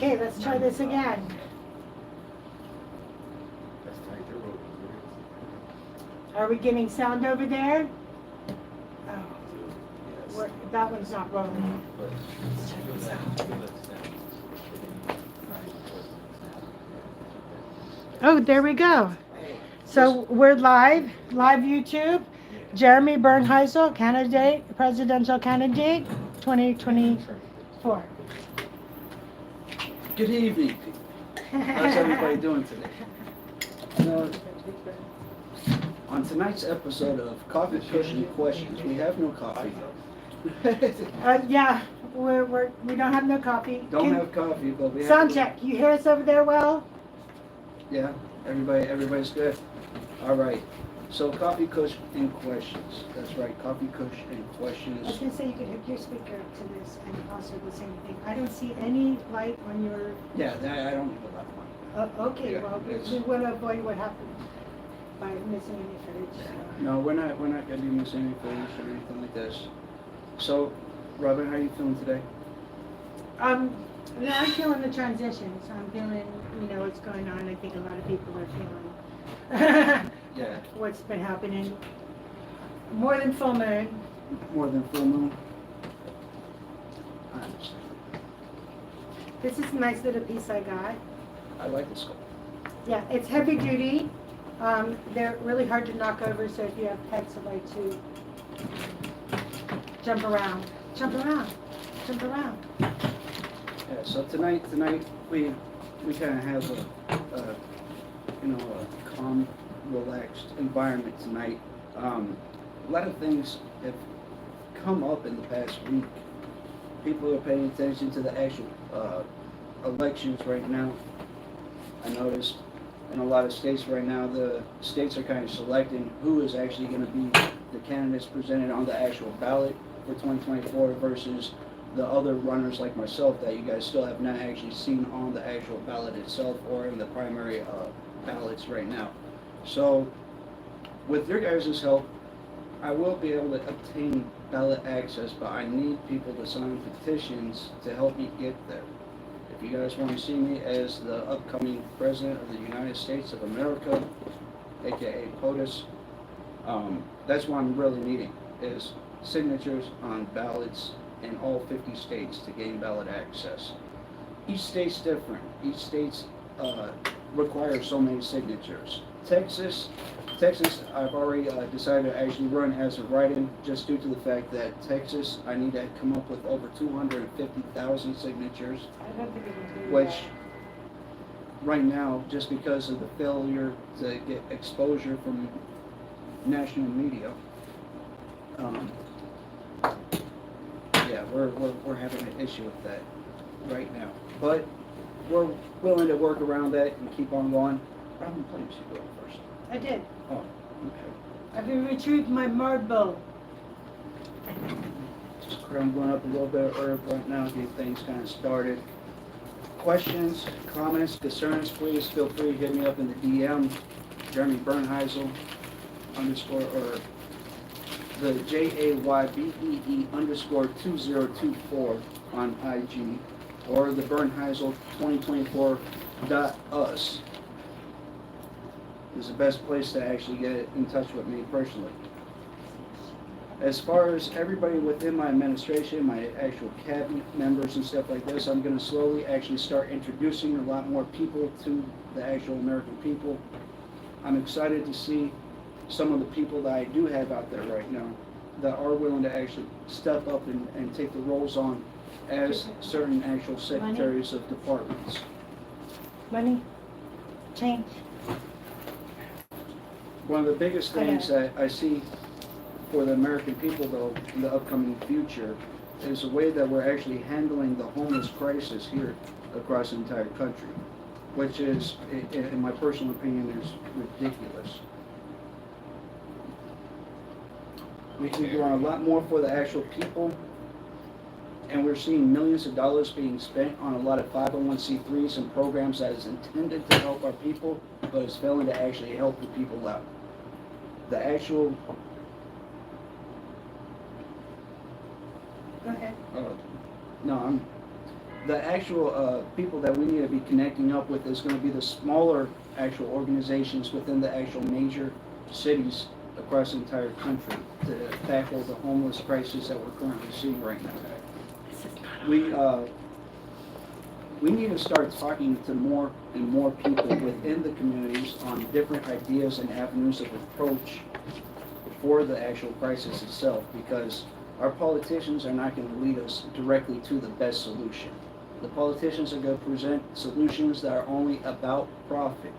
Okay, let's try this again. Are we getting sound over there? Oh, that one's not rolling. Let's check this out. Oh, there we go. So we're live YouTube. Jeremy Bernheisel, presidential candidate, 2024. Good evening. How's everybody doing today? On tonight's episode of Coffee Cushion Questions, we have no coffee. Yeah, we don't have no coffee. Don't have coffee, but we have sound check. You hear us over there well? Yeah, everybody's good. All right. So Coffee Cushion and Questions. That's right, Coffee Cushion and Questions. I was going to say you could hook your speaker up to this and also the same thing. I don't see any light on your... Yeah, I don't need a light on. Okay, yeah, well, we want to avoid what happened by missing any footage. So. No, we're not going to be missing any footage or anything like this. So, Robin, how are you feeling today? I'm feeling the transition. So I'm feeling, what's going on. I think a lot of people are feeling yeah. What's been happening. More than full moon. More than full moon? I understand. This is a nice little piece I got. I like this sculpt. Yeah, it's heavy duty. They're really hard to knock over, so if you have pets that like to jump around. Yeah, so tonight we kind of have a calm, relaxed environment tonight. A lot of things have come up in the past week. People are paying attention to the actual elections right now. I noticed in a lot of states right now, the states are kind of selecting who is actually going to be the candidates presented on the actual ballot for 2024 versus the other runners like myself that you guys still have not actually seen on the actual ballot itself or in the primary ballots right now. So with your guys' help, I will be able to obtain ballot access, but I need people to sign petitions to help me get there. If you guys want to see me as the upcoming President of the United States of America, aka POTUS, that's what I'm really needing, is signatures on ballots in all 50 states to gain ballot access. Each state's different. Each state's requires so many signatures. Texas, I've already decided to actually run as a write-in just due to the fact that Texas, I need to come up with over 250,000 signatures, which right now, just because of the failure to get exposure from national media, yeah, we're having an issue with that right now. But we're willing to work around that and keep on going. I'm playing you go first. I did. Oh, okay. I've retrieved my marble. Just crumbling up a little bit of earth right now, get things kind of started. Questions, comments, concerns, please feel free to hit me up in the DM, Jeremy Bernheisel _ or the JAYBEE _2024 on IG, or the Bernheisel 2024.us is the best place to actually get in touch with me personally. As far as everybody within my administration, my actual cabinet members and stuff like this, I'm going to slowly actually start introducing a lot more people to the actual American people. I'm excited to see some of the people that I do have out there right now that are willing to actually step up and take the roles on as certain actual secretaries of departments. Money, change. One of the biggest things that I see for the American people, though, in the upcoming future is the way that we're actually handling the homeless crisis here across the entire country, which is, in my personal opinion, is ridiculous. We can do a lot more for the actual people, and we're seeing millions of dollars being spent on a lot of 501c3s and programs that is intended to help our people, but is failing to actually help the people out. The actual... Go ahead. No, The actual people that we need to be connecting up with is going to be the smaller actual organizations within the actual major cities across the entire country to tackle the homeless crisis that we're currently seeing right now. We need to start talking to more and more people within the communities on different ideas and avenues of approach for the actual crisis itself, because our politicians are not going to lead us directly to the best solution. The politicians are going to present solutions that are only about profit,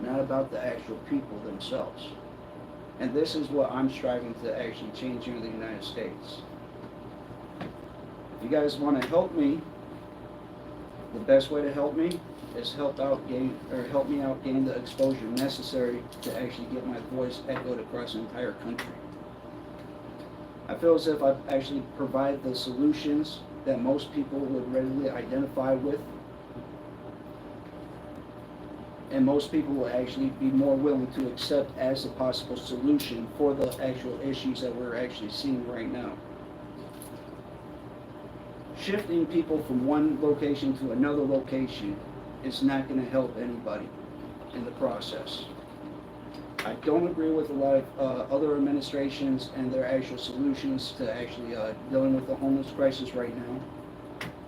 not about the actual people themselves. And this is what I'm striving to actually change here in the United States. If you guys want to help me, the best way to help me is help me out gain the exposure necessary to actually get my voice echoed across the entire country. I feel as if I actually provide the solutions that most people would readily identify with, and most people will actually be more willing to accept as a possible solution for the actual issues that we're actually seeing right now. Shifting people from one location to another location is not going to help anybody in the process. I don't agree with a lot of other administrations and their actual solutions to actually dealing with the homeless crisis right now.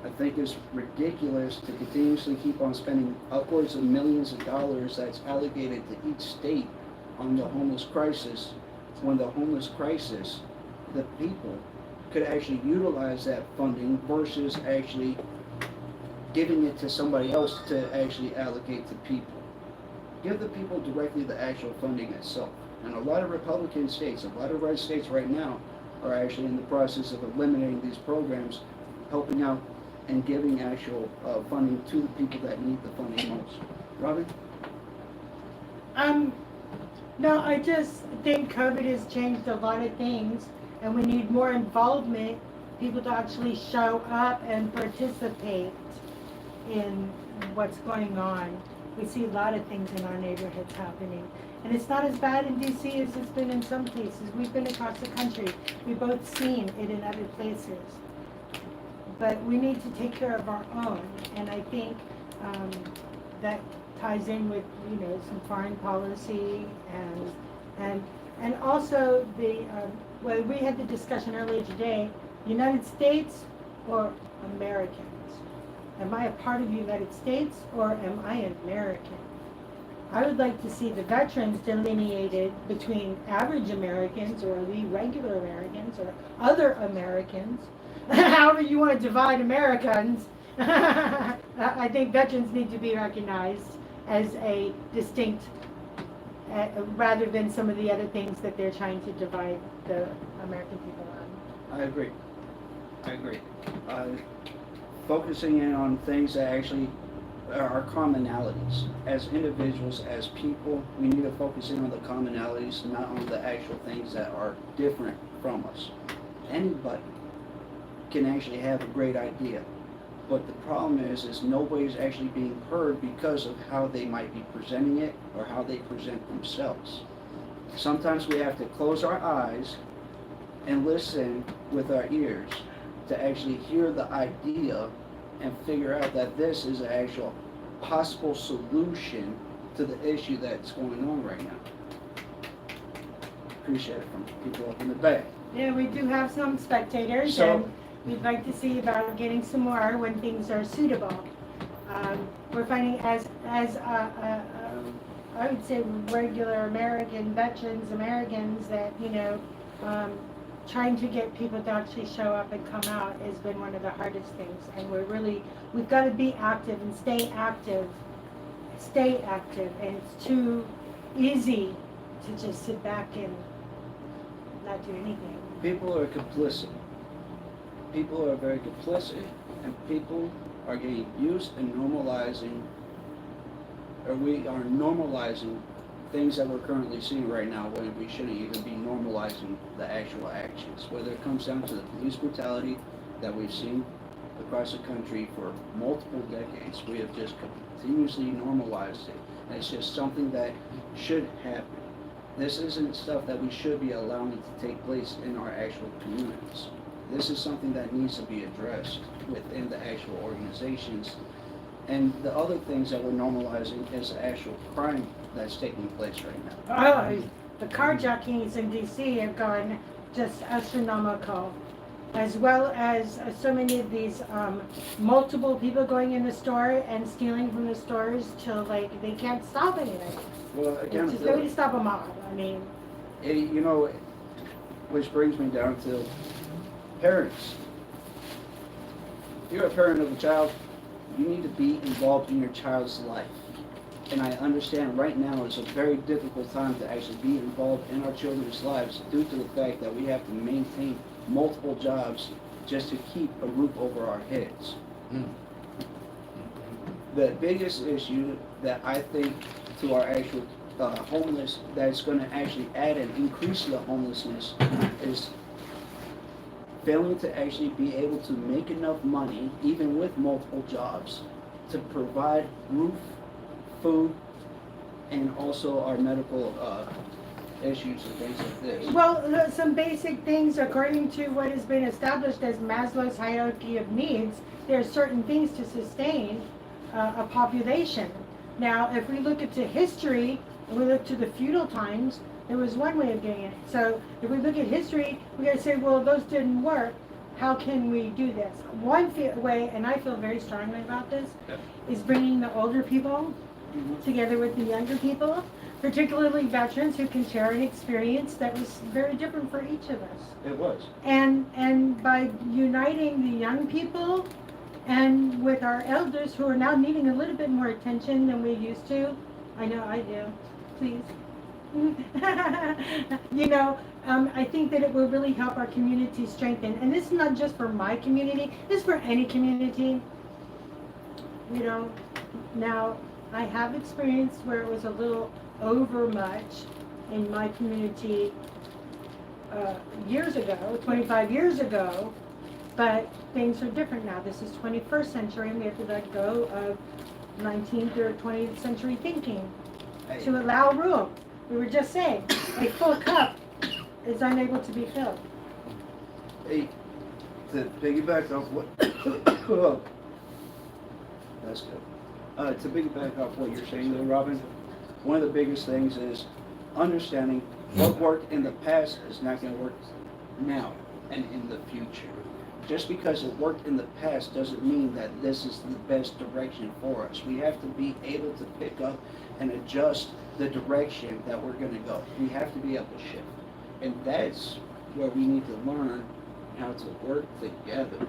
I think it's ridiculous to continuously keep on spending upwards of millions of dollars that's allocated to each state on the homeless crisis, when the homeless crisis, the people could actually utilize that funding versus actually giving it to somebody else to actually allocate to people. Give the people directly the actual funding itself. And a lot of Republican states, a lot of red states right now are actually in the process of eliminating these programs, helping out and giving actual funding to the people that need the funding most. Robin? No, I just think COVID has changed a lot of things, and we need more involvement, people to actually show up and participate in what's going on. We see a lot of things in our neighborhoods happening. And it's not as bad in DC as it's been in some places. We've been across the country. We've both seen it in other places. But we need to take care of our own. And I think that ties in with, some foreign policy and also the, well, we had the discussion earlier today, United States or Americans? Am I a part of the United States or am I an American? I would like to see the veterans delineated between average Americans or the regular Americans or other Americans. However you want to divide Americans. I think veterans need to be recognized as a distinct, rather than some of the other things that they're trying to divide the American people on. I agree. Focusing in on things that actually are commonalities. As individuals, as people, we need to focus in on the commonalities, not on the actual things that are different from us. Anybody can actually have a great idea, but the problem is nobody's actually being heard because of how they might be presenting it or how they present themselves. Sometimes we have to close our eyes and listen with our ears to actually hear the idea and figure out that this is an actual possible solution to the issue that's going on right now. Appreciate it from people up in the back. Yeah, we do have some spectators, and we'd like to see about getting some more when things are suitable. We're finding as I would say regular American veterans, Americans that, trying to get people to actually show up and come out has been one of the hardest things. And we've got to be active and stay active. And it's too easy to just sit back and not do anything. People are complicit. People are very complicit, and people are getting used and normalizing, or we are normalizing things that we're currently seeing right now when we shouldn't even be normalizing the actual actions. Whether it comes down to the police brutality that we've seen across the country for multiple decades, we have just continuously normalized it. And it's just something that should happen. This isn't stuff that we should be allowing to take place in our actual communities. This is something that needs to be addressed within the actual organizations. And the other things that we're normalizing is the actual crime that's taking place right now. Oh, the carjackings in DC have gone just astronomical, as well as so many of these multiple people going in the store and stealing from the stores till like they can't stop anything. Well, It's just nobody stop them all. I mean, you know, which brings me down to parents. If you're a parent of a child, you need to be involved in your child's life. And I understand right now is a very difficult time to actually be involved in our children's lives due to the fact that we have to maintain multiple jobs just to keep a roof over our heads. The biggest issue that I think to our actual homeless, that's going to actually add and increase the homelessness, is failing to actually be able to make enough money, even with multiple jobs, to provide roof, food, and also our medical issues and things like this. well, some basic things according to what has been established as Maslow's hierarchy of needs. There are certain things to sustain a population. Now, if we look into history, and we look to the feudal times, there was one way of doing it. So if we look at history, we got to say, well, those didn't work. How can we do this? One way, and I feel very strongly about this, is bringing the older people together with the younger people, particularly veterans who can share an experience that was very different for each of us. It was. And by uniting the young people and with our elders who are now needing a little bit more attention than we used to, I know I do, please. You know, I think that it will really help our community strengthen. And this is not just for my community, this is for any community. You know, now I have experienced where it was a little over much in my community years ago, 25 years ago, but things are different now. This is 21st century and we have to let go of 19th or 20th century thinking to allow room. We were just saying, a full cup is unable to be filled. Hey, to piggyback off what that's good. To piggyback off what you're saying there, Robin, one of the biggest things is understanding what worked in the past is not going to work now and in the future. Just because it worked in the past doesn't mean that this is the best direction for us. We have to be able to pick up and adjust the direction that we're going to go. We have to be able to shift. And that's where we need to learn how to work together.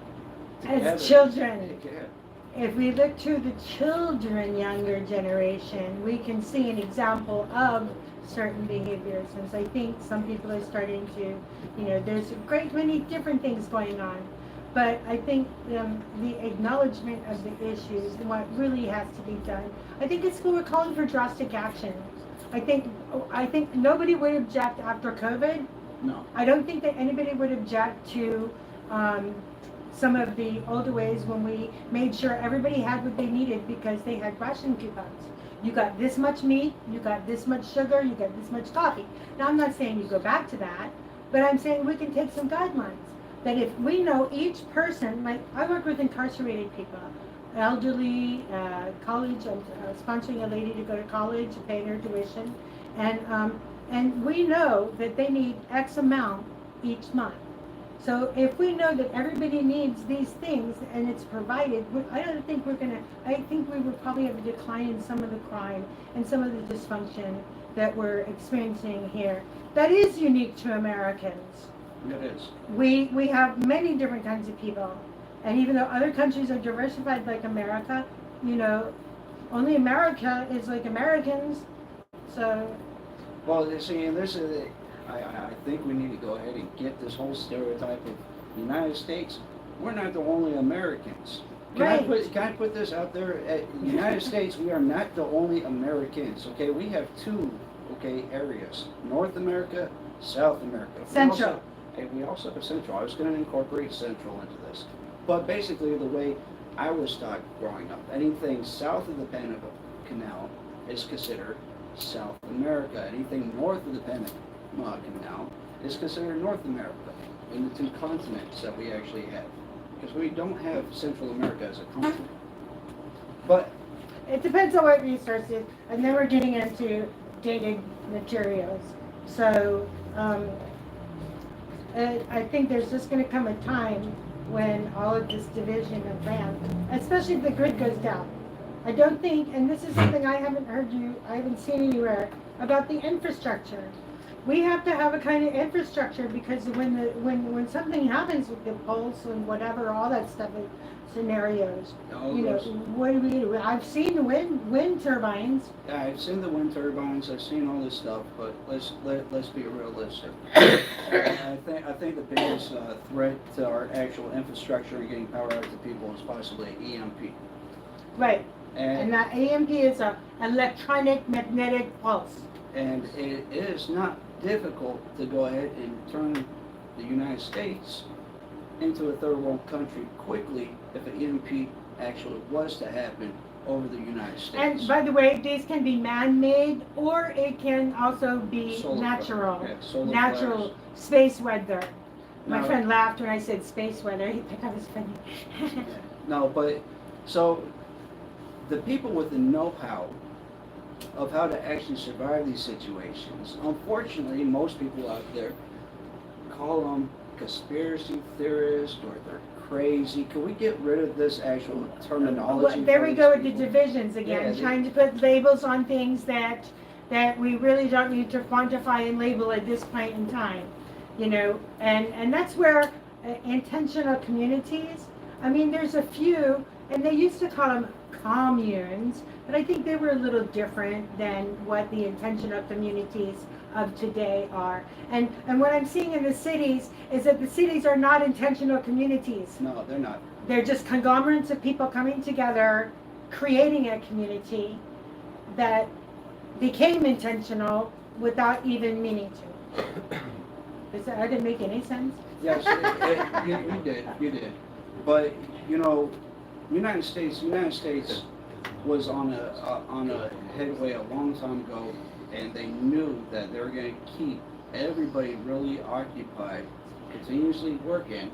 As children. Together. If we look to the children, younger generation, we can see an example of certain behaviors. And so I think some people are starting to, you know, there's a great many different things going on. But I think the acknowledgement of the issues and what really has to be done. I think it's we're calling for drastic action. I think nobody would object after COVID. No. I don't think that anybody would object to some of the older ways when we made sure everybody had what they needed because they had ration coupons. You got this much meat, you got this much sugar, you got this much coffee. Now I'm not saying you go back to that, but I'm saying we can take some guidelines. That if we know each person, like I work with incarcerated people, elderly, college, I'm sponsoring a lady to go to college, paying her tuition, and we know that they need X amount each month. So if we know that everybody needs these things and it's provided, I don't think I think we would probably have a decline in some of the crime and some of the dysfunction that we're experiencing here. That is unique to Americans. It is. We have many different kinds of people. And even though other countries are diversified like America, you know, only America is like Americans. So. Well, you see, and this is, I think we need to go ahead and get this whole stereotype of the United States. We're not the only Americans. Can I put this out there? At the United States, we are not the only Americans. Okay, we have two areas: North America, South America. Central. We also have Central. I was going to incorporate Central into this, but basically the way I was taught growing up, anything south of the Panama Canal is considered South America. Anything north of the Panama Canal is considered North America. in the two continents that we actually have. Because we don't have Central America as a continent. But It depends on what resources, and then we're getting into dated materials. So, I think there's just gonna come a time when all of this division of land, especially if the grid goes down. I don't think, and this is something I haven't seen anywhere, about the infrastructure. We have to have a kind of infrastructure because when something happens with the pulse and whatever, all that stuff, scenarios, what do we do? I've seen the wind turbines. yeah, I've seen the wind turbines, I've seen all this stuff, but let's be realistic. I think the biggest threat to our actual infrastructure and getting power out to people is possibly EMP. Right. And that AMP is a electronic magnetic pulse. And it is not difficult to go ahead and turn the United States into a third world country quickly if an EMP actually was to happen over the United States. And by the way, these can be man-made or it can also be Solar natural. Natural Space weather. My No. friend laughed when I said space weather. He thought that was funny. No, but so the people with the know-how of how to actually survive these situations, unfortunately, most people out there call them conspiracy theorists or they're crazy. Can we get rid of this actual terminology? Well, there for we these go with the people? divisions again, Yeah, trying to put labels on things that we really don't need to quantify and label at this point in time, and that's where intentional communities, I mean, there's a few, and they used to call them communes, but I think they were a little different than what the intentional communities of today are. And what I'm seeing in the cities is that the cities are not intentional communities. No, they're not. They're just conglomerates of people coming together, creating a community that became intentional without even meaning to. I didn't make any sense? Yes, you did. But, United States was on a headway a long time ago, and they knew that they were going to keep everybody really occupied, continuously working.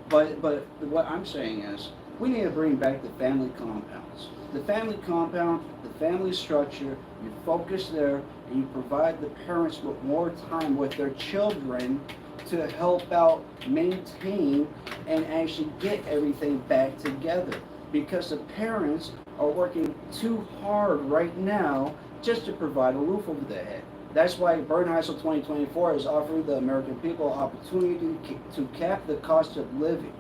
But what I'm saying is, we need to bring back the family compounds. The family compound, the family structure, you focus there, and you provide the parents with more time with their children to help out, maintain, and actually get everything back together. Because the parents are working too hard right now just to provide a roof over their head. That's why Bernheisel 2024 is offering the American people opportunity to cap the cost of living.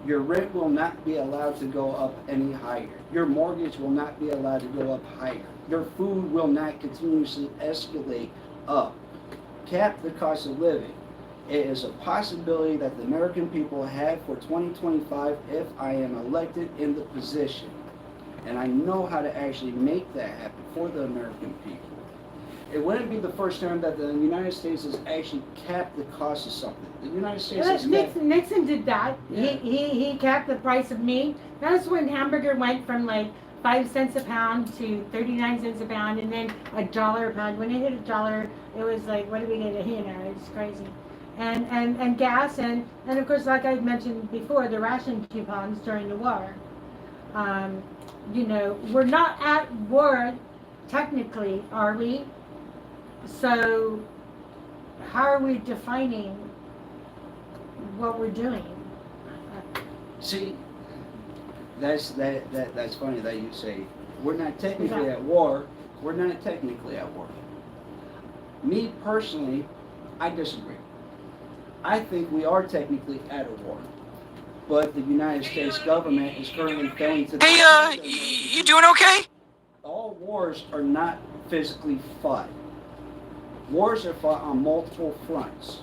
Your rent will not be allowed to go up any higher. Your mortgage will not be allowed to go up higher. Your food will not continuously escalate up. Cap the cost of living. It is a possibility that the American people have for 2025 if I am elected in the position. And I know how to actually make that happen for the American people. It wouldn't be the first time that the United States has actually capped the cost of something. The United States has Nixon did that. Yeah. He capped the price of meat. That's when hamburger went from like 5 cents a pound to 39 cents a pound, and then $1 a pound. When it hit $1, it was like, what are we gonna do? It's crazy. And gas and of course, like I mentioned before, the ration coupons during the war. We're not at war technically, are we? So how are we defining what we're doing? See, that's funny that you say we're not technically at war. We're not technically at war. Me personally, I disagree. I think we are technically at a war, but the United States government is currently failing to. Hey, you doing okay? All wars are not physically fought. Wars are fought on multiple fronts,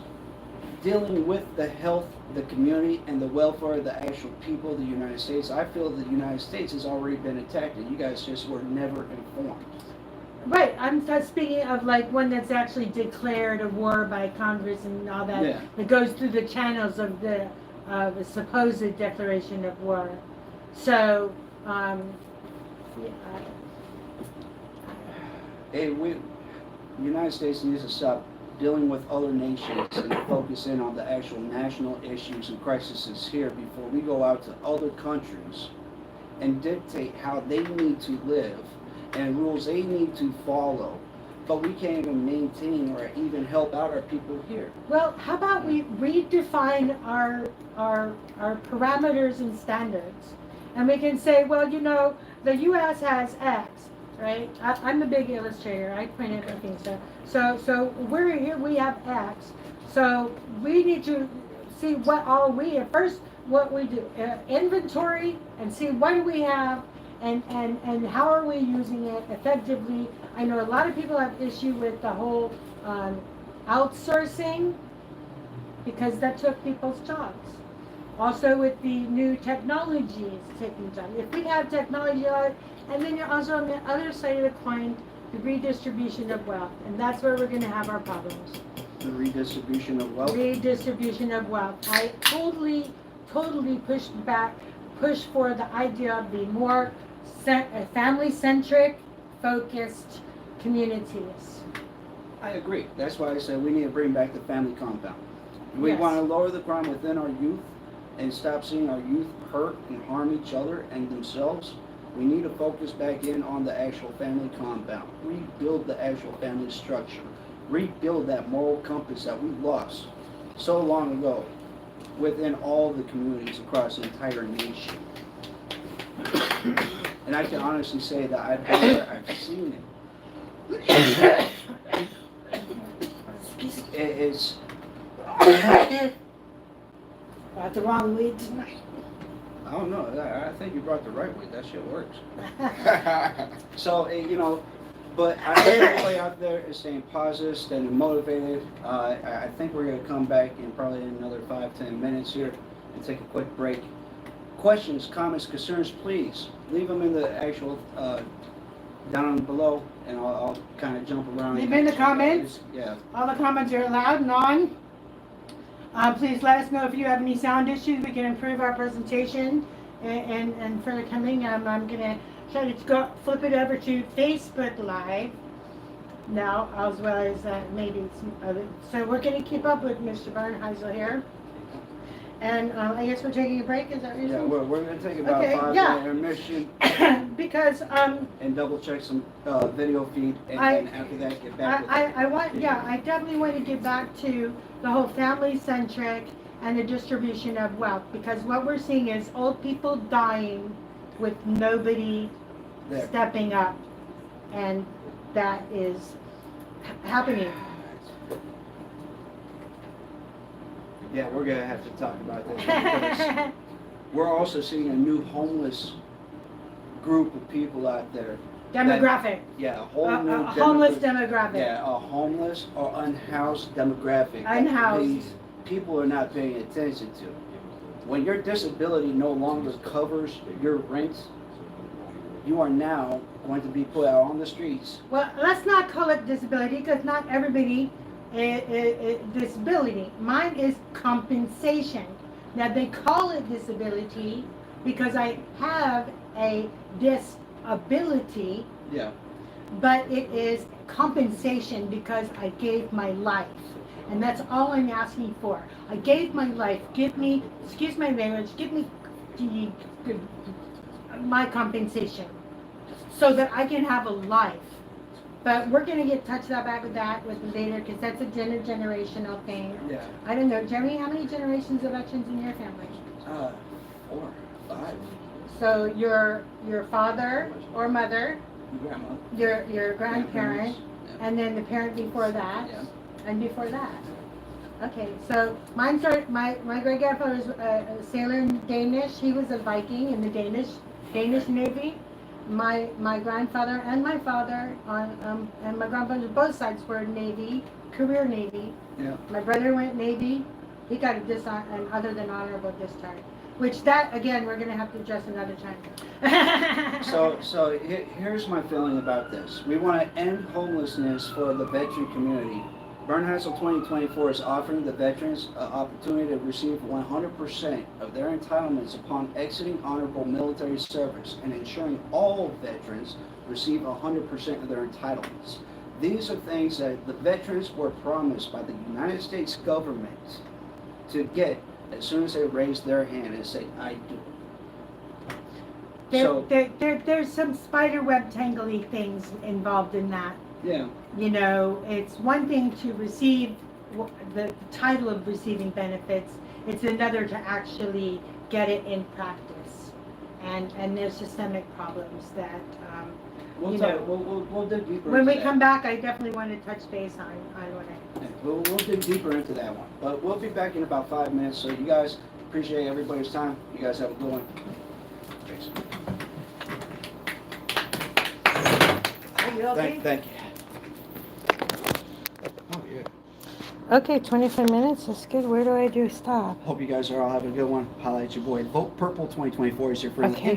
dealing with the health, the community, and the welfare of the actual people of the United States. I feel the United States has already been attacked, and you guys just were never informed. Right, I'm speaking of like one that's actually declared a war by Congress and all that. Yeah. That goes through the channels of the supposed declaration of war. So, Hey, the United States needs to stop dealing with other nations and focus in on the actual national issues and crises here before we go out to other countries and dictate how they need to live and rules they need to follow. But we can't even maintain or even help out our people here. Well, how about we redefine our parameters and standards? And we can say, well, you know, the U.S. has X, right? I'm a big illustrator. I print everything. So we're here, we have X. So we need to see what all we have. First, what we do, inventory, and see what do we have, and how are we using it effectively. I know a lot of people have issue with the whole outsourcing because that took people's jobs. Also with the new technologies taking jobs. If we have technology, and then you're also on the other side of the coin, the redistribution of wealth, and that's where we're going to have our problems. The redistribution of wealth? Redistribution of wealth. I totally push for the idea of the more family-centric, focused communities. I agree. That's why I said we need to bring back the family compound. We Yes. want to lower the crime within our youth and stop seeing our youth hurt and harm each other and themselves. We need to focus back in on the actual family compound. Rebuild the actual family structure. Rebuild that moral compass that we lost so long ago within all the communities across the entire nation. And I can honestly say that I've been there, I've seen it. It's Got the wrong weed tonight. I don't know. I think you brought the right way. That shit works. So, you know, but I hope everybody out there is staying positive, staying motivated. I think we're going to come back in probably another 5-10 minutes here and take a quick break. Questions, comments, concerns, please leave them in the actual down below, and I'll kind of jump around. Leave in the comments. Yeah. All the comments are allowed and on. Please let us know if you have any sound issues. We can improve our presentation and further coming. I'm going to try to flip it over to Facebook Live now, as well as maybe some other. So we're going to keep up with Mr. Bernheisel here. And I guess we're taking a break. Is that reason? Yeah, we're going to take about Okay, 5-minute intermission because and double check some video feed, and after that get back with it. I definitely want to get back to the whole family-centric and the distribution of wealth, because what we're seeing is old people dying with nobody There. stepping up, and that is happening. Yeah, we're going to have to talk about that because we're also seeing a new homeless group of people out there. Demographic. Yeah, a whole new homeless demographic. Yeah, a homeless or unhoused demographic. that Unhoused. these people are not paying attention to. When your disability no longer covers your rent, you are now going to be put out on the streets. Well, let's not call it disability, because not everybody is disability. Mine is compensation. Now they call it disability because I have a disability, Yeah. but it is compensation because I gave my life. And that's all I'm asking for. I gave my life. Give me, excuse my language, give me my compensation so that I can have a life. But we're going to get touched back with that later, because that's a generational thing. Yeah. I don't know. Jeremy, how many generations of veterans in your family? 4, 5. So your father or mother, Grandma. your grandparent, Yeah. and then the parent before that, Yeah. and before that. Okay, so my great grandfather was a sailor in Danish. He was a Viking in the Danish Navy. My grandfather and my father and my grandfather, both sides were Navy, career Navy. Yeah. My brother went Navy. He got an other than honorable discharge. Which that, again, we're going to have to address another time. So here's my feeling about this. We want to end homelessness for the veteran community. Bernheisel 2024 is offering the veterans an opportunity to receive 100% of their entitlements upon exiting honorable military service and ensuring all veterans receive 100% of their entitlements. These are things that the veterans were promised by the United States government to get as soon as they raise their hand and say, I do. So, There's some spider web tangly things involved in that. yeah, You know, it's one thing to receive the title of receiving benefits. It's another to actually get it in practice. And there's systemic problems that, we'll you talk, know, we'll dig deeper when into we that. come back, I definitely want to touch base on what Yeah, we'll dig deeper into that one. But we'll be back in about 5 minutes. So you guys, appreciate everybody's time. You guys have a good one. Thanks. Are you okay? Thank you. Oh, yeah. Okay, 25 minutes, that's good. Where do I do stop? Hope you guys are all having a good one. Holla at your boy. Vote Purple 2024 is your friend. Okay.